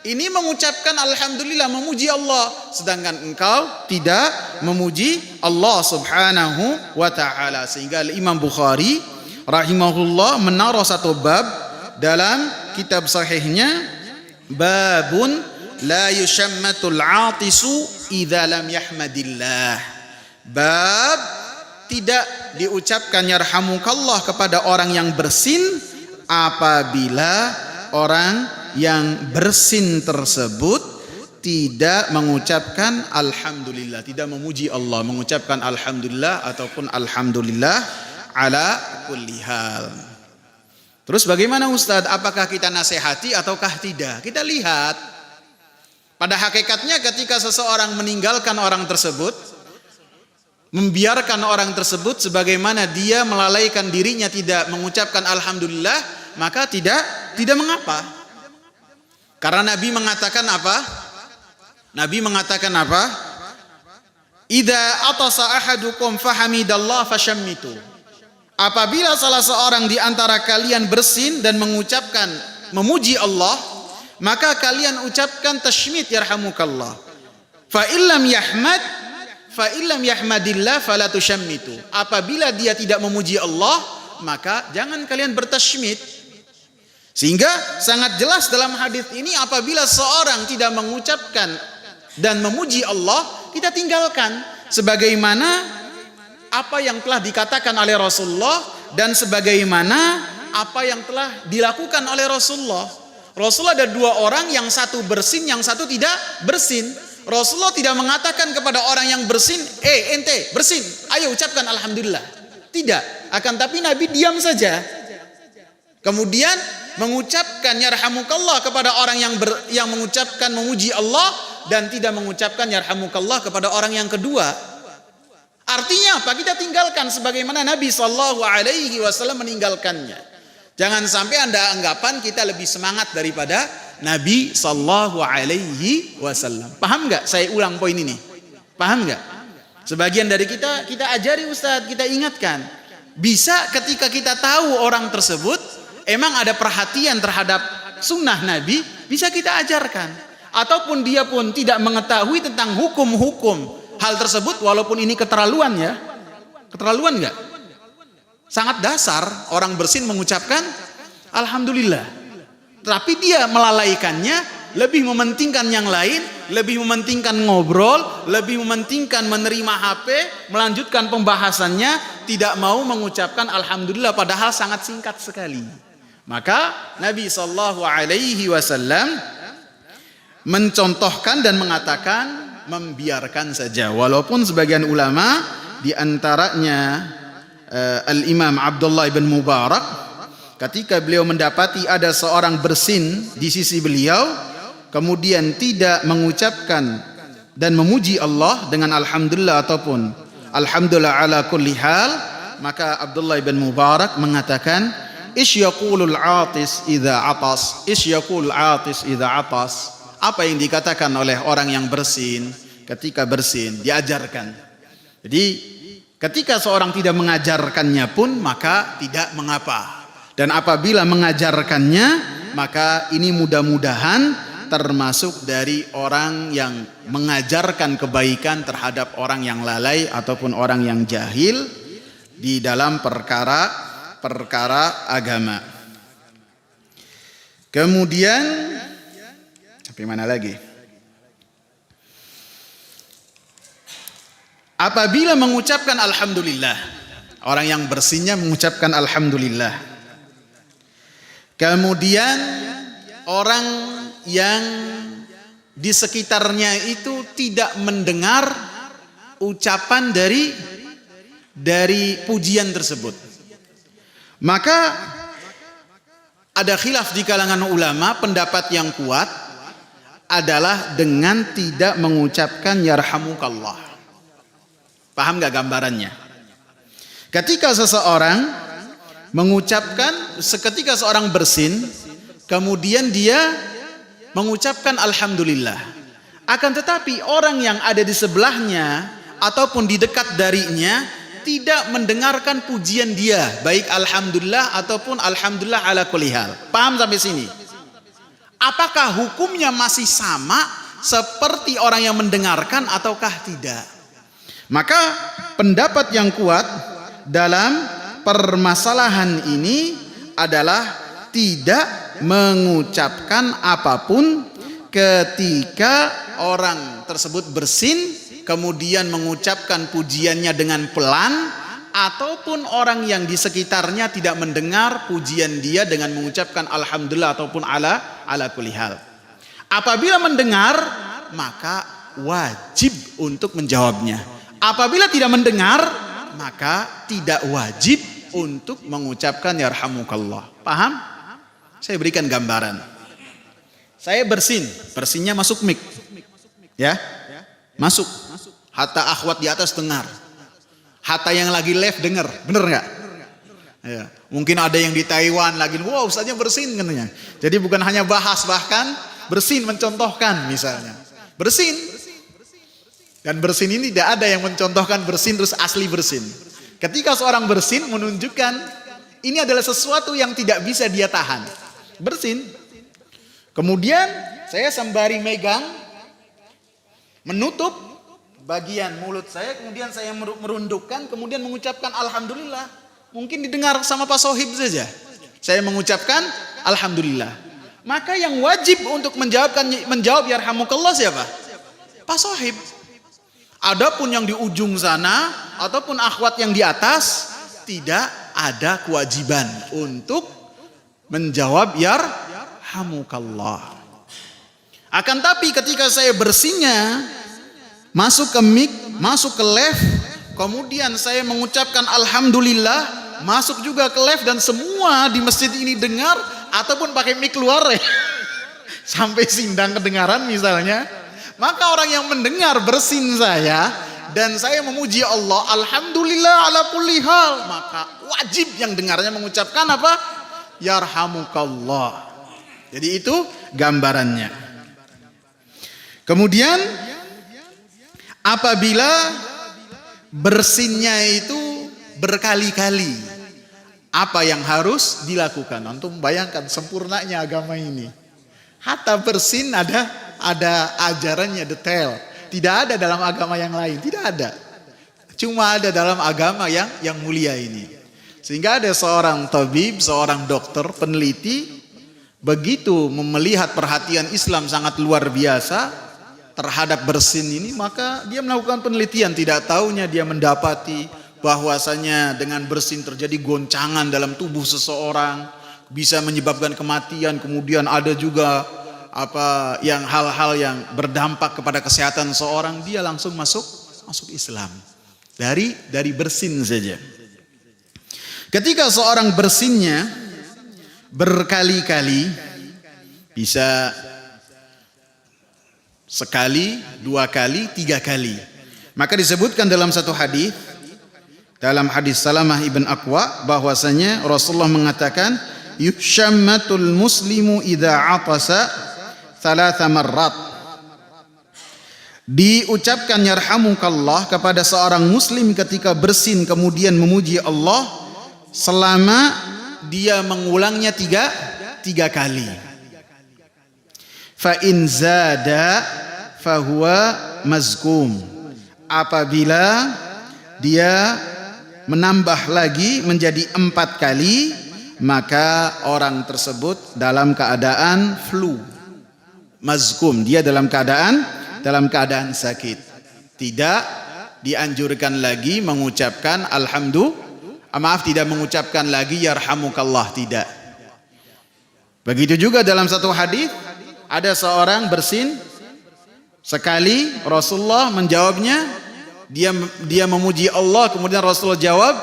ini mengucapkan alhamdulillah, memuji Allah, sedangkan engkau tidak memuji Allah subhanahu wa ta'ala. Sehingga Imam Bukhari rahimahullah menaruh satu bab dalam kitab sahihnya, babun la yushammatul atisu idza lam yahmadillah. Bab tidak diucapkan yarhamukallah kepada orang yang bersin apabila orang yang bersin tersebut tidak mengucapkan alhamdulillah, tidak memuji Allah, mengucapkan alhamdulillah ataupun alhamdulillah ala kulli hal. Terus bagaimana Ustadz? Apakah kita nasihati ataukah tidak? Kita lihat. Pada hakikatnya ketika seseorang meninggalkan orang tersebut, membiarkan orang tersebut sebagaimana dia melalaikan dirinya tidak mengucapkan alhamdulillah, maka tidak mengapa. Karena Nabi mengatakan apa? Nabi mengatakan apa? Idza atasa ahadukum fahamidallah fashammitu. Apabila salah seorang di antara kalian bersin dan mengucapkan memuji Allah, maka kalian ucapkan tashmit yarhamukallah. Fa illam yahmadillah fala tushammitu. Apabila dia tidak memuji Allah, maka jangan kalian bertashmit. Sehingga sangat jelas dalam hadis ini, apabila seorang tidak mengucapkan dan memuji Allah, kita tinggalkan sebagaimana apa yang telah dikatakan oleh Rasulullah dan sebagaimana apa yang telah dilakukan oleh Rasulullah. Rasulullah ada dua orang, yang satu bersin, yang satu tidak bersin. Rasulullah tidak mengatakan kepada orang yang bersin, ente bersin, ayo ucapkan alhamdulillah. Tidak, akan tapi Nabi diam saja. Kemudian mengucapkan yarhamukallah kepada orang yang mengucapkan memuji Allah dan tidak mengucapkan yarhamukallah kepada orang yang kedua. Artinya apa? Kita tinggalkan sebagaimana Nabi SAW meninggalkannya. Jangan sampai Anda anggapan kita lebih semangat daripada Nabi SAW. Paham nggak? Saya ulang poin ini. Paham nggak? Sebagian dari kita ajari Ustadz, kita ingatkan. Bisa ketika kita tahu orang tersebut emang ada perhatian terhadap sunnah Nabi, bisa kita ajarkan. Ataupun dia pun tidak mengetahui tentang hukum-hukum hal tersebut, walaupun ini keterlaluan ya. Keterlaluan enggak? Sangat dasar orang bersin mengucapkan alhamdulillah. Tapi dia melalaikannya, lebih mementingkan yang lain, lebih mementingkan ngobrol, lebih mementingkan menerima HP, melanjutkan pembahasannya, tidak mau mengucapkan alhamdulillah padahal sangat singkat sekali. Maka Nabi SAW mencontohkan dan mengatakan membiarkan saja. Walaupun sebagian ulama diantaranya Al-Imam Abdullah bin Mubarak, ketika beliau mendapati ada seorang bersin di sisi beliau, kemudian tidak mengucapkan dan memuji Allah dengan alhamdulillah ataupun alhamdulillah ala kulli hal, maka Abdullah bin Mubarak mengatakan, Isyaqulul atis idza atas. Isyaqul atis idza atas. Apa yang dikatakan oleh orang yang bersin ketika bersin, diajarkan. Jadi ketika seorang tidak mengajarkannya pun maka tidak mengapa. Dan apabila mengajarkannya, maka ini mudah-mudahan termasuk dari orang yang mengajarkan kebaikan terhadap orang yang lalai ataupun orang yang jahil di dalam perkara agama. Kemudian apa mana lagi? Apabila mengucapkan alhamdulillah, orang yang bersinnya mengucapkan alhamdulillah. Kemudian orang yang di sekitarnya itu tidak mendengar ucapan dari pujian tersebut. Maka ada khilaf di kalangan ulama, pendapat yang kuat adalah dengan tidak mengucapkan yarhamukallah. Paham gak gambarannya? Ketika seseorang mengucapkan, seketika seorang bersin, kemudian dia mengucapkan alhamdulillah. Akan tetapi orang yang ada di sebelahnya ataupun di dekat darinya tidak mendengarkan pujian dia, baik alhamdulillah ataupun alhamdulillah ala kulli hal. Paham sampai sini? Apakah hukumnya masih sama seperti orang yang mendengarkan ataukah tidak? Maka pendapat yang kuat dalam permasalahan ini adalah tidak mengucapkan apapun ketika orang tersebut bersin, kemudian mengucapkan pujiannya dengan pelan, ataupun orang yang di sekitarnya tidak mendengar pujian dia dengan mengucapkan alhamdulillah ataupun ala kulli hal. Apabila mendengar, maka wajib untuk menjawabnya. Apabila tidak mendengar, maka tidak wajib untuk mengucapkan yarhamukallah. Paham? Saya berikan gambaran. Saya bersinnya masuk mic. Ya? Masuk. Hatta akhwat di atas dengar. Hatta yang lagi live dengar. Bener nggak? Ya. Mungkin ada yang di Taiwan lagi, wow ustaznya bersin katanya. Jadi bukan hanya bahas, bahkan bersin mencontohkan misalnya. Bersin. Dan bersin ini tidak ada yang mencontohkan bersin terus asli bersin. Ketika seorang bersin menunjukkan ini adalah sesuatu yang tidak bisa dia tahan. Bersin. Kemudian saya sembari megang, menutup bagian mulut saya, kemudian saya merundukkan, kemudian mengucapkan alhamdulillah. Mungkin didengar sama Pak Sohib saja. Saya mengucapkan alhamdulillah. Maka yang wajib untuk menjawab yarhamukallah siapa? Pak Sohib. Adapun yang di ujung sana ataupun akhwat yang di atas tidak ada kewajiban untuk menjawab yarhamukallah. Akan tapi ketika saya bersinnya masuk ke mic, masuk ke live, kemudian saya mengucapkan alhamdulillah, masuk juga ke live dan semua di masjid ini dengar ataupun pakai mic luar ya. Sampai sindang kedengaran misalnya. Maka orang yang mendengar bersin saya dan saya memuji Allah, alhamdulillah ala kulli hal, maka wajib yang dengarnya mengucapkan apa? Yarhamukallah. Jadi itu gambarannya. Kemudian apabila bersinnya itu berkali-kali, apa yang harus dilakukan? Antum bayangkan sempurnanya agama ini. Hatta bersin ada ajarannya detail. Tidak ada dalam agama yang lain, tidak ada. Cuma ada dalam agama yang mulia ini. Sehingga ada seorang tabib, seorang dokter, peneliti, begitu melihat perhatian Islam sangat luar biasa terhadap bersin ini, maka dia melakukan penelitian. Tidak taunya dia mendapati bahwasanya dengan bersin terjadi goncangan dalam tubuh seseorang, bisa menyebabkan kematian. Kemudian ada juga hal-hal yang berdampak kepada kesehatan seorang. Dia langsung masuk Islam dari bersin saja. Ketika seorang bersinnya berkali-kali, bisa sekali, 2 kali, 3 kali, maka disebutkan dalam satu hadis, dalam hadis Salamah ibn Aqwa, bahwasanya Rasulullah mengatakan yusyammatul muslimu idza atasa 3 marrat. Diucapkan yarhamukallah kepada seorang muslim ketika bersin kemudian memuji Allah selama dia mengulangnya 3 kali. Fa in zada fahuwa mazkum. Apabila dia menambah lagi menjadi 4 kali, maka orang tersebut dalam keadaan flu. Mazkum, dia dalam keadaan sakit. Tidak dianjurkan lagi mengucapkan tidak mengucapkan lagi yarhamukallah, tidak. Begitu juga dalam satu hadis, ada seorang bersin sekali, Rasulullah menjawabnya, dia memuji Allah, kemudian Rasulullah jawab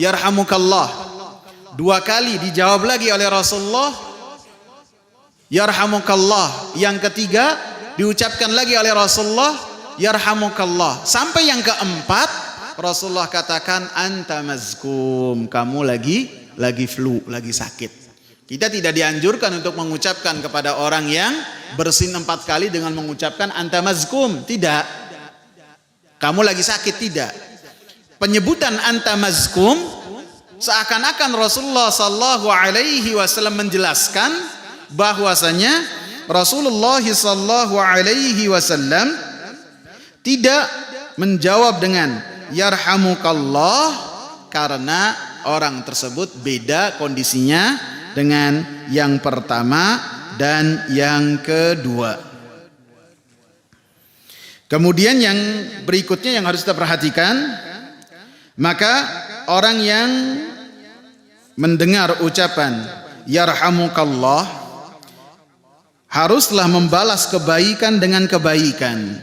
yarhamukallah. 2 kali dijawab lagi oleh Rasulullah yarhamukallah. Yang ketiga diucapkan lagi oleh Rasulullah yarhamukallah. Sampai yang keempat Rasulullah katakan anta mazkum, kamu lagi flu, lagi sakit. Kita tidak dianjurkan untuk mengucapkan kepada orang yang bersin 4 kali dengan mengucapkan anta mazkum, tidak. Kamu lagi sakit, tidak. Penyebutan anta mazkum seakan-akan Rasulullah sallallahu alaihi wasallam menjelaskan bahwasanya Rasulullah sallallahu alaihi wasallam tidak menjawab dengan yarhamukallah karena orang tersebut beda kondisinya dengan yang pertama dan yang kedua. Kemudian yang berikutnya yang harus kita perhatikan, maka orang yang mendengar ucapan yarhamukallah haruslah membalas kebaikan dengan kebaikan.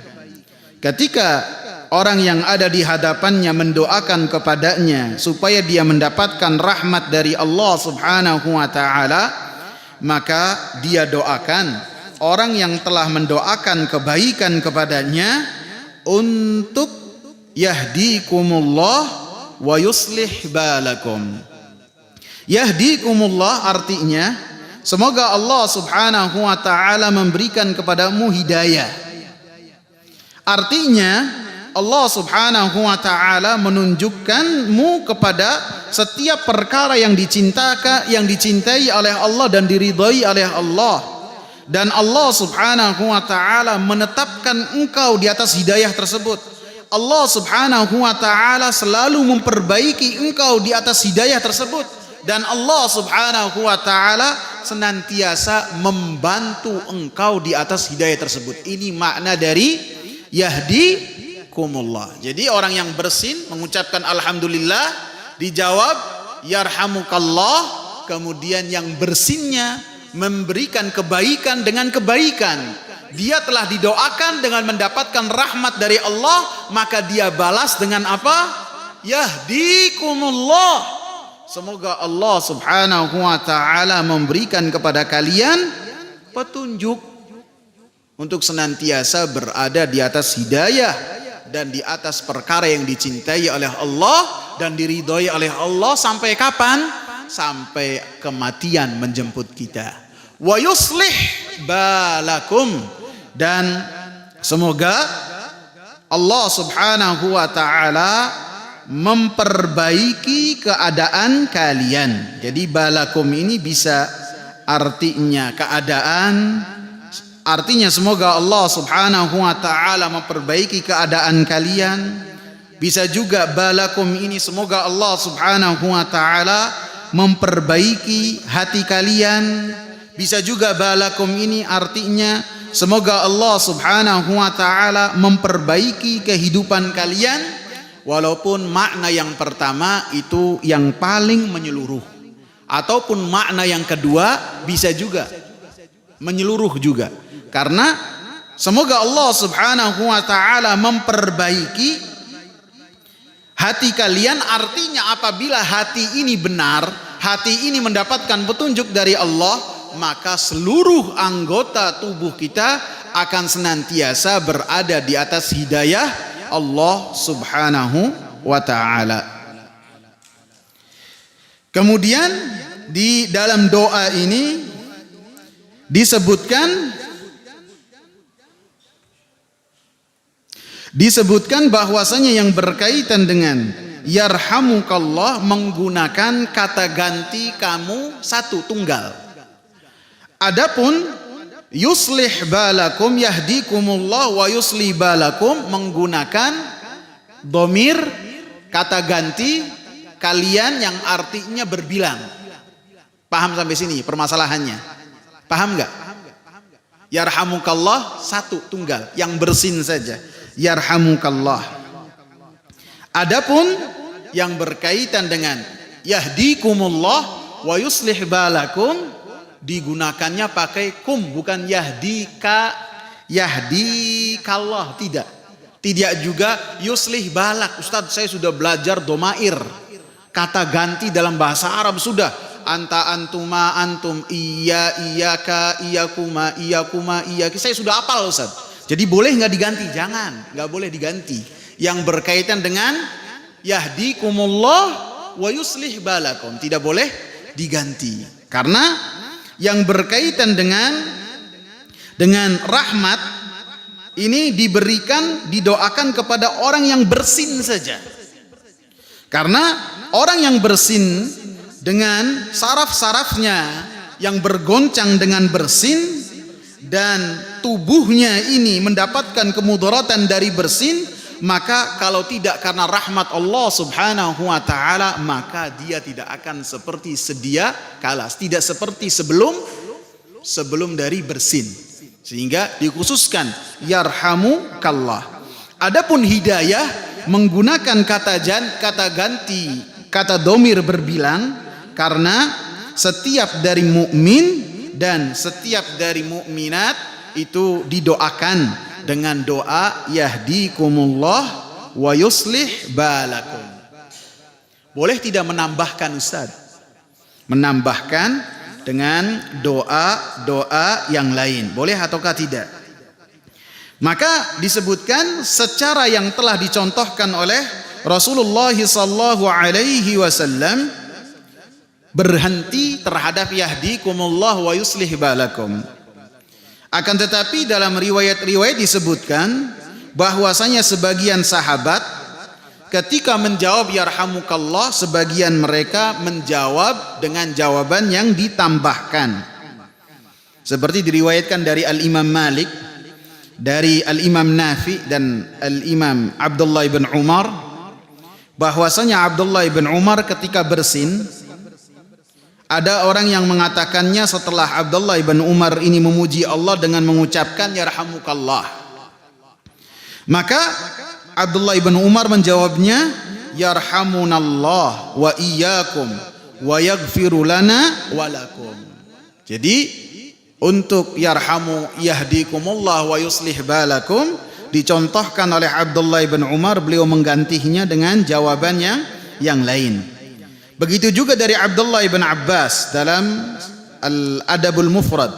Ketika orang yang ada di hadapannya mendoakan kepadanya supaya dia mendapatkan rahmat dari Allah Subhanahu wa taala, maka dia doakan orang yang telah mendoakan kebaikan kepadanya untuk yahdikumullah wa yuslih balakum. Yahdikumullah artinya semoga Allah Subhanahu wa taala memberikan kepadamu hidayah. Artinya Allah Subhanahu wa taala menunjukkanmu kepada setiap perkara yang dicintai oleh Allah dan diridhai oleh Allah. Dan Allah Subhanahu wa taala menetapkan engkau di atas hidayah tersebut. Allah Subhanahu wa taala selalu memperbaiki engkau di atas hidayah tersebut, dan Allah Subhanahu wa taala senantiasa membantu engkau di atas hidayah tersebut. Ini makna dari yahdikumullah. Jadi orang yang bersin mengucapkan alhamdulillah, dijawab yarhamukallah, kemudian yang bersinnya memberikan kebaikan dengan kebaikan. Dia telah didoakan dengan mendapatkan rahmat dari Allah, maka dia balas dengan apa? Yahdikumullah. Semoga Allah Subhanahu wa taala memberikan kepada kalian petunjuk untuk senantiasa berada di atas hidayah dan di atas perkara yang dicintai oleh Allah dan diridhoi oleh Allah. Sampai kapan? Sampai kematian menjemput kita. Wa yuslih balakum, dan semoga Allah Subhanahu wa taala memperbaiki keadaan kalian. Jadi balakum ini bisa artinya keadaan, artinya semoga Allah Subhanahu wa taala memperbaiki keadaan kalian. Bisa juga balakum ini semoga Allah Subhanahu wa taala memperbaiki hati kalian. Bisa juga balakum ini artinya semoga Allah Subhanahu wa taala memperbaiki kehidupan kalian, walaupun makna yang pertama itu yang paling menyeluruh, ataupun makna yang kedua bisa juga menyeluruh juga, karena semoga Allah Subhanahu wa taala memperbaiki hati kalian. Artinya apabila hati ini benar, hati ini mendapatkan petunjuk dari Allah, maka seluruh anggota tubuh kita akan senantiasa berada di atas hidayah Allah Subhanahu wa taala. Kemudian di dalam doa ini disebutkan bahwasanya yang berkaitan dengan yarhamukallah menggunakan kata ganti kamu satu tunggal. Adapun yuslih balakum yahdikumullah wa yuslih balakum menggunakan dhamir kata ganti kalian yang artinya berbilang. Paham sampai sini permasalahannya? Paham enggak? Yarhamukallah satu tunggal yang bersin saja, yarhamukallah. Adapun yang berkaitan dengan yahdikumullah wa yuslih balakum digunakannya pakai kum, bukan yahdikallah, tidak juga yuslih balak. Ustadz, saya sudah belajar domair, kata ganti dalam bahasa Arab sudah, anta antuma antum, iya iyaka iyakuma iyakuma iyaki, saya sudah hafal Ustadz. Jadi boleh nggak diganti? Jangan, nggak boleh diganti. Yang berkaitan dengan yahdikumullah wa yuslih balakum tidak boleh diganti, karena yang berkaitan dengan rahmat ini didoakan kepada orang yang bersin saja. Karena orang yang bersin dengan saraf-sarafnya yang bergoncang dengan bersin, dan tubuhnya ini mendapatkan kemudaratan dari bersin, maka kalau tidak karena rahmat Allah Subhanahu wa taala, maka dia tidak akan seperti sedia kala, tidak seperti sebelum dari bersin. Sehingga dikhususkan yarhamukallah. Adapun hidayah menggunakan kata ganti kata domir berbilang, karena setiap dari mukmin dan setiap dari mukminat itu didoakan dengan doa yahdikumullah wa yuslih balakum. Boleh tidak menambahkan Ustaz? Menambahkan dengan doa-doa yang lain. Boleh ataukah tidak? Maka disebutkan secara yang telah dicontohkan oleh Rasulullah sallallahu alaihi wasallam, berhenti terhadap yahdikumullah wa yuslih balakum. Akan tetapi dalam riwayat-riwayat disebutkan bahwasanya sebagian sahabat ketika menjawab yarhamukallah, sebagian mereka menjawab dengan jawaban yang ditambahkan. Seperti diriwayatkan dari Al-Imam Malik, dari Al-Imam Nafi dan Al-Imam Abdullah ibn Umar, bahwasanya Abdullah ibn Umar ketika bersin, ada orang yang mengatakannya setelah Abdullah ibn Umar ini memuji Allah dengan mengucapkan yarhamukallah. Maka Abdullah ibn Umar menjawabnya yarhamunallah wa iyyakum wa yaghfiru lana wa lakum. Jadi untuk yahdikumullah wa yuslih balakum dicontohkan oleh Abdullah ibn Umar, beliau menggantinya dengan jawaban yang lain. Begitu juga dari Abdullah ibn Abbas dalam Al-Adabul Mufrad,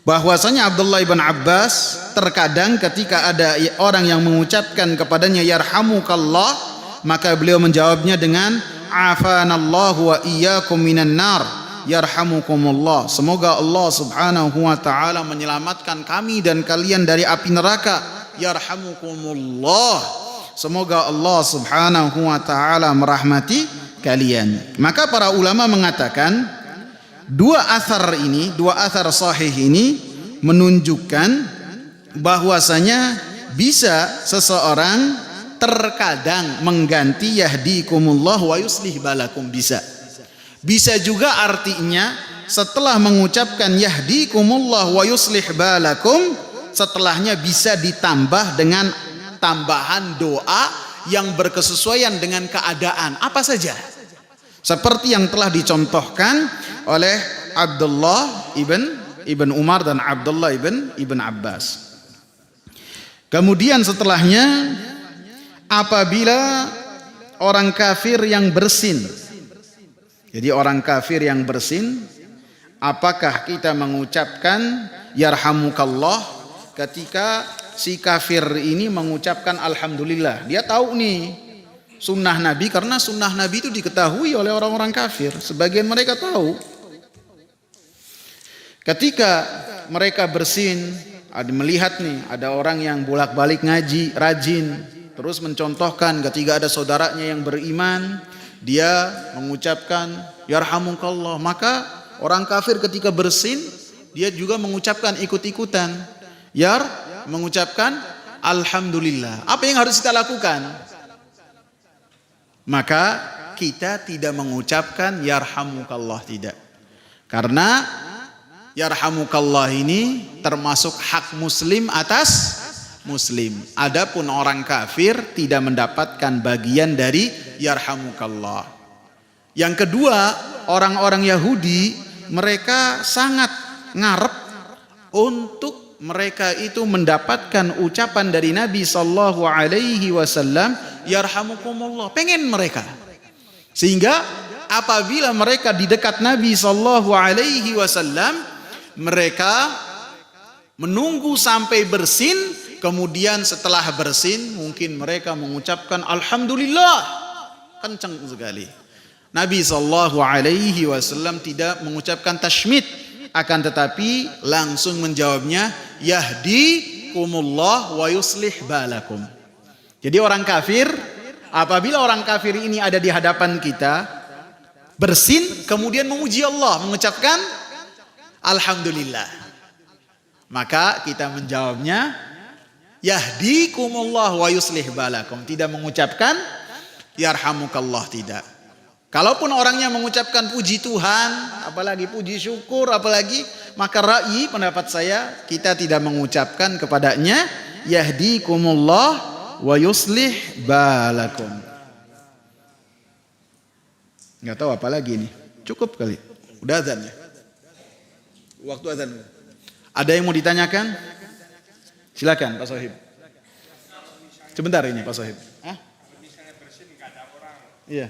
bahwasanya Abdullah ibn Abbas terkadang ketika ada orang yang mengucapkan kepadanya yarhamukallah, maka beliau menjawabnya dengan afanallahu wa iyyakum minan nar yarhamukumullah. Semoga Allah Subhanahu wa taala menyelamatkan kami dan kalian dari api neraka. Yarhamukumullah. Semoga Allah Subhanahu wa taala merahmati kalian. Maka para ulama mengatakan dua athar sahih ini menunjukkan bahwasanya bisa seseorang terkadang mengganti yahdikumullah wa yuslih balakum, bisa juga artinya setelah mengucapkan yahdikumullah wa yuslih balakum, setelahnya bisa ditambah dengan tambahan doa yang berkesesuaian dengan keadaan apa saja, seperti yang telah dicontohkan oleh Abdullah ibn Umar dan Abdullah ibn Abbas. Kemudian setelahnya, apabila orang kafir yang bersin, jadi orang kafir yang bersin, apakah kita mengucapkan yarhamukallah ketika si kafir ini mengucapkan alhamdulillah? Dia tahu nih sunnah Nabi, karena sunnah Nabi itu diketahui oleh orang-orang kafir. Sebagian mereka tahu. Ketika mereka bersin, melihat nih ada orang yang bolak-balik ngaji, rajin, terus mencontohkan ketika ada saudaranya yang beriman, dia mengucapkan yarhamukallah, maka orang kafir ketika bersin, dia juga mengucapkan ikut-ikutan mengucapkan alhamdulillah. Apa yang harus kita lakukan? Maka kita tidak mengucapkan yarhamukallah, tidak. Karena yarhamukallah ini termasuk hak muslim atas muslim. Adapun orang kafir tidak mendapatkan bagian dari yarhamukallah. Yang kedua, orang-orang Yahudi, mereka sangat ngarep untuk mereka itu mendapatkan ucapan dari Nabi sallallahu alaihi wasallam yarhamukumullah, pengen mereka. Sehingga apabila mereka di dekat Nabi sallallahu alaihi wasallam, mereka menunggu sampai bersin, kemudian setelah bersin mungkin mereka mengucapkan alhamdulillah kencang sekali. Nabi sallallahu alaihi wasallam tidak mengucapkan tashmid, akan tetapi langsung menjawabnya yahdikumullah wa yuslih balakum. Jadi orang kafir, apabila orang kafir ini ada di hadapan kita, bersin kemudian memuji Allah, mengucapkan alhamdulillah. Maka kita menjawabnya yahdikumullah wa yuslih balakum. Tidak mengucapkan yarhamukallah, tidak. Kalaupun orangnya mengucapkan puji Tuhan, apalagi puji syukur, apalagi, maka ra'yi pendapat saya, kita tidak mengucapkan kepadanya yahdikumullah wa yuslih balakum. Nggak tahu apa lagi nih. Cukup kali. Udah azan ya. Waktu azan. Ada yang mau ditanyakan? Silakan Pak Sohib. Sebentar ini Pak Sohib. Hah? Misalnya bersin nggak ada orang. Iya.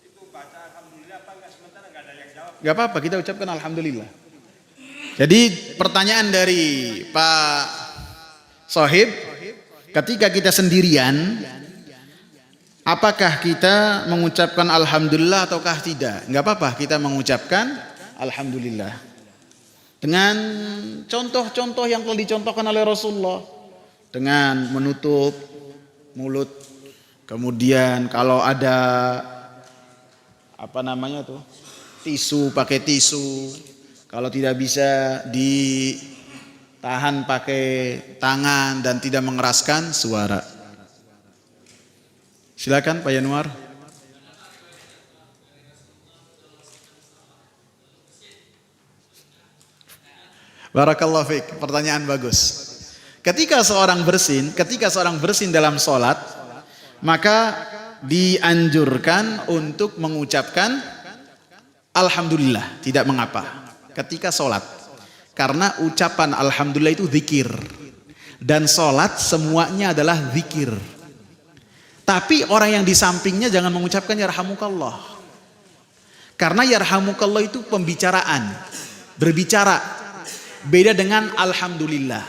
Itu baca alhamdulillah apa enggak, sementara nggak ada yang jawab. Gak apa-apa, kita ucapkan alhamdulillah. Jadi pertanyaan dari Pak Sohib, ketika kita sendirian, apakah kita mengucapkan alhamdulillah ataukah tidak? Gak apa-apa, kita mengucapkan alhamdulillah. Dengan contoh-contoh yang telah dicontohkan oleh Rasulullah. Dengan menutup mulut. Kemudian kalau ada tisu, pakai tisu. Kalau tidak bisa ditahan pakai tangan dan tidak mengeraskan suara. Silakan Pak Yanuar. Barakallahu fiik, pertanyaan bagus. Ketika seorang bersin dalam sholat, maka dianjurkan untuk mengucapkan alhamdulillah, tidak mengapa. Ketika sholat, karena ucapan alhamdulillah itu zikir, dan sholat semuanya adalah zikir. Tapi orang yang di sampingnya jangan mengucapkan yarhamukallah, karena yarhamukallah itu pembicaraan, berbicara, beda dengan alhamdulillah.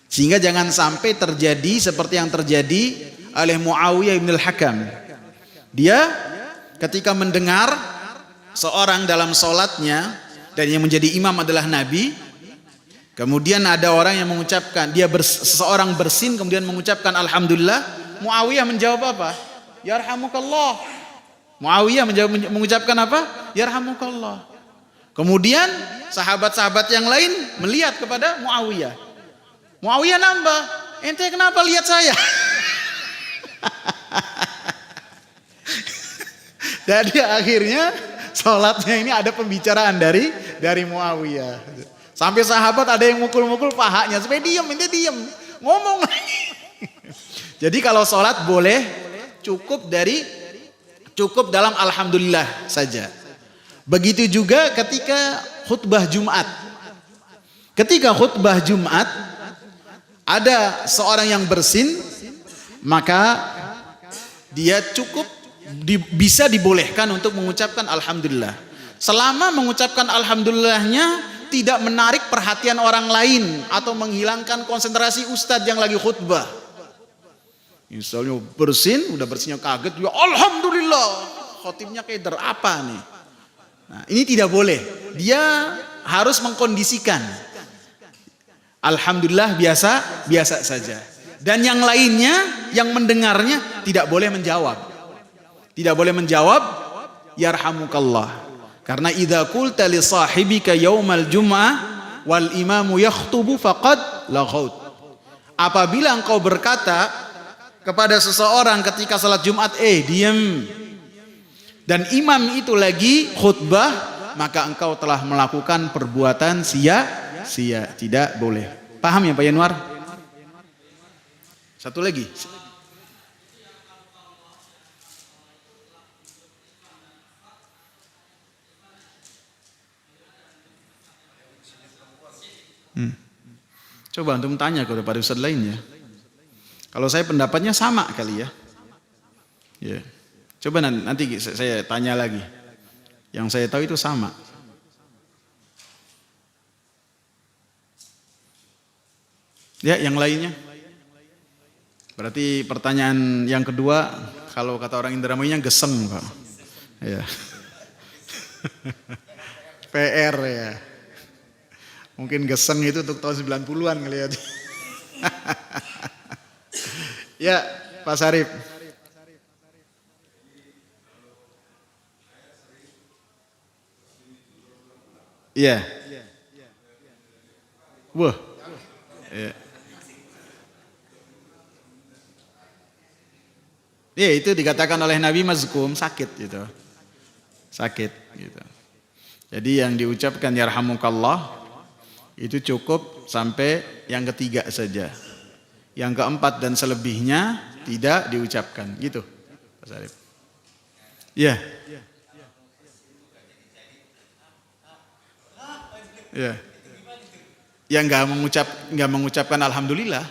Sehingga jangan sampai terjadi seperti yang terjadi oleh Muawiyah bin al-Hakam. Dia ketika mendengar seorang dalam sholatnya, dan yang menjadi imam adalah Nabi, kemudian ada orang yang mengucapkan, seseorang bersin kemudian mengucapkan alhamdulillah, Muawiyah menjawab apa? Yarhamukallah. Muawiyah mengucapkan apa? Yarhamukallah. Kemudian sahabat-sahabat yang lain melihat kepada Muawiyah. Muawiyah nambah, ente kenapa lihat saya? Jadi akhirnya sholatnya ini ada pembicaraan dari Muawiyah. Sampai sahabat ada yang mukul-mukul pahanya supaya diam, ente diam, ngomong. Jadi kalau sholat boleh cukup dalam alhamdulillah saja. Begitu juga ketika khutbah Jumat. Ketika khutbah Jumat ada seorang yang bersin, maka dia cukup bisa dibolehkan untuk mengucapkan alhamdulillah. Selama mengucapkan alhamdulillahnya tidak menarik perhatian orang lain atau menghilangkan konsentrasi ustadz yang lagi khutbah. Misalnya udah bersinnya kaget, ya alhamdulillah, khotibnya keder apa nih? Nah, ini tidak boleh. Dia harus mengkondisikan. Alhamdulillah biasa saja. Dan yang lainnya yang mendengarnya tidak boleh menjawab. Tidak boleh menjawab yarhamukallah. Karena idza qulta li sahibika yaumal jum'ah wal imamu yakhtubu faqad laghaut. Apabila engkau berkata kepada seseorang ketika salat Jumat, diam, dan imam itu lagi khutbah, maka engkau telah melakukan perbuatan sia-sia, tidak boleh. Paham ya Pak Yanuar? Satu lagi. Coba antum tanya kepada ustadz lain ya. Kalau saya pendapatnya sama kali ya. Ya. Coba nanti saya tanya lagi. Yang saya tahu itu sama. Ya, yang lainnya. Berarti pertanyaan yang kedua, kalau kata orang Indramayinya geseng, Pak. Ya. PR ya. Mungkin geseng itu untuk tahun 90-an ngelihat. Ya, Pak Sarip. Iya. Wah. Ya. Ya, itu dikatakan oleh Nabi mazkum, sakit gitu. Sakit gitu. Jadi yang diucapkan yarhamukallah itu cukup sampai yang ketiga saja. Yang keempat dan selebihnya tidak diucapkan gitu. Mas Arif. Ya. Ya. Yang nggak mengucapkan alhamdulillah.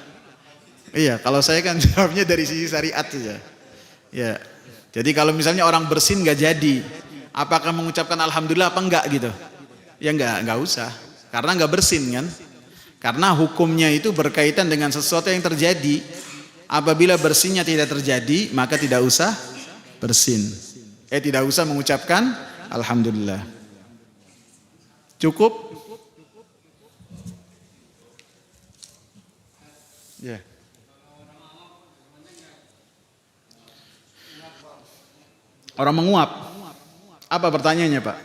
Iya, kalau saya kan jawabnya dari sisi syariat saja. Ya. Jadi kalau misalnya orang bersin nggak jadi, apakah mengucapkan alhamdulillah apa enggak gitu? Ya nggak usah, karena nggak bersin kan. Karena hukumnya itu berkaitan dengan sesuatu yang terjadi. Apabila bersinnya tidak terjadi, maka tidak usah bersin. Tidak usah mengucapkan alhamdulillah. Cukup? Ya. Orang menguap. Apa pertanyaannya, Pak?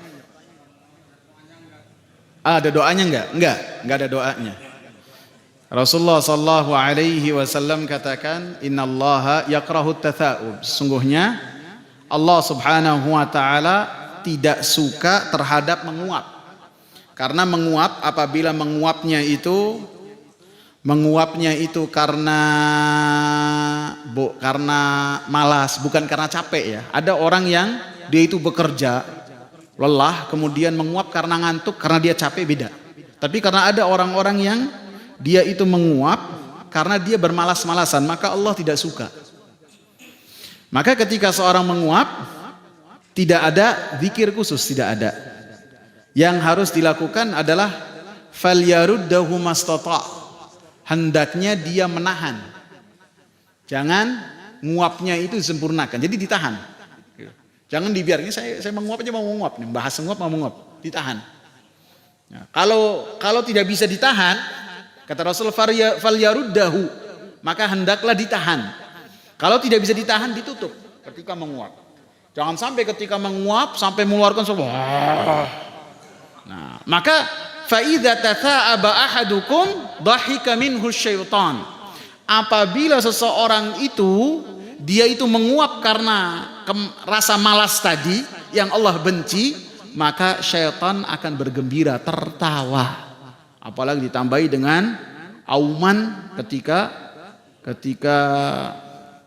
Ada doanya enggak? Enggak ada doanya. Rasulullah sallallahu alaihi wasallam katakan, "Innallaha yakrahu tatha'ub." Sungguhnya Allah Subhanahu wa taala tidak suka terhadap menguap. Karena menguap, apabila menguapnya itu karena malas, bukan karena capek ya. Ada orang yang dia itu bekerja lelah kemudian menguap karena ngantuk, karena dia capek, beda. Tapi karena ada orang-orang yang dia itu menguap karena dia bermalas-malasan, maka Allah tidak suka. Maka ketika seorang menguap, tidak ada zikir khusus, tidak ada. Yang harus dilakukan adalah falyaruddahu mastata'. Hendaknya dia menahan. Jangan nguapnya itu disempurnakan. Jadi ditahan. Jangan dibiarkan. Saya menguap aja mau menguap nih, bahas menguap mau menguap, ditahan. Nah, kalau tidak bisa ditahan, kata Rasul falyaruddahu, maka hendaklah ditahan. Kalau tidak bisa ditahan, ditutup ketika menguap. Jangan sampai ketika menguap sampai mengeluarkan sebuah. Nah, maka fa'idza tatha'aba ahadukum dhahika minhu syaitan. Apabila seseorang itu dia itu menguap karena rasa malas tadi yang Allah benci, maka syaitan akan bergembira, tertawa. Apalagi ditambahi dengan auman ketika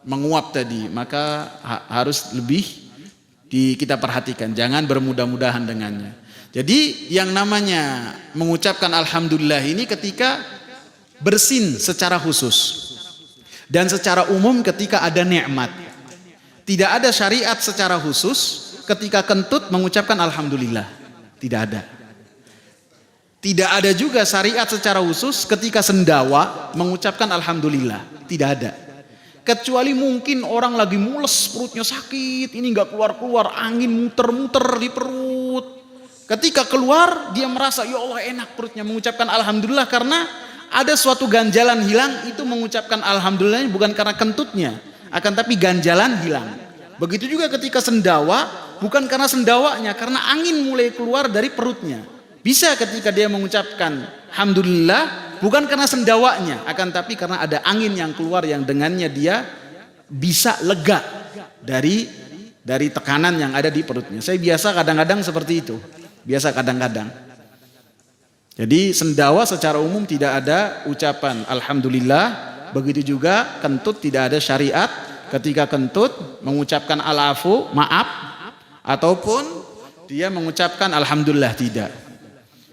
menguap tadi, maka harus lebih kita perhatikan, jangan bermudah-mudahan dengannya. Jadi yang namanya mengucapkan alhamdulillah ini ketika bersin secara khusus dan secara umum ketika ada nikmat. Tidak ada syariat secara khusus ketika kentut mengucapkan alhamdulillah. Tidak ada. Tidak ada juga syariat secara khusus ketika sendawa mengucapkan alhamdulillah. Tidak ada. Kecuali mungkin orang lagi mules, perutnya sakit, ini nggak keluar-keluar, angin muter-muter di perut. Ketika keluar dia merasa ya Allah enak perutnya, mengucapkan alhamdulillah karena ada suatu ganjalan hilang. Itu mengucapkan alhamdulillah bukan karena kentutnya, akan tapi ganjalan hilang. Begitu juga ketika sendawa, bukan karena sendawanya, karena angin mulai keluar dari perutnya. Bisa ketika dia mengucapkan alhamdulillah bukan karena sendawanya, akan tapi karena ada angin yang keluar yang dengannya dia bisa lega dari tekanan yang ada di perutnya. Saya biasa kadang-kadang seperti itu. Biasa kadang-kadang. Jadi sendawa secara umum tidak ada ucapan alhamdulillah. Begitu juga kentut tidak ada syariat ketika kentut mengucapkan al-afu, maaf, ataupun dia mengucapkan alhamdulillah, tidak.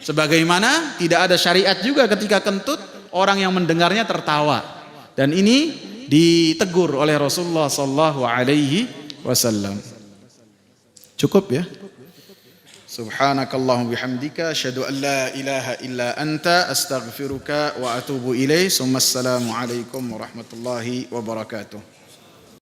Sebagaimana tidak ada syariat juga ketika kentut orang yang mendengarnya tertawa. Dan ini ditegur oleh Rasulullah sallallahu alaihi wasallam. Cukup ya? Subhanakallahumma bihamdika asyhadu an la ilaha illa anta astaghfiruka wa atubu ilaik. Assalamu alaikum warahmatullahi wabarakatuh.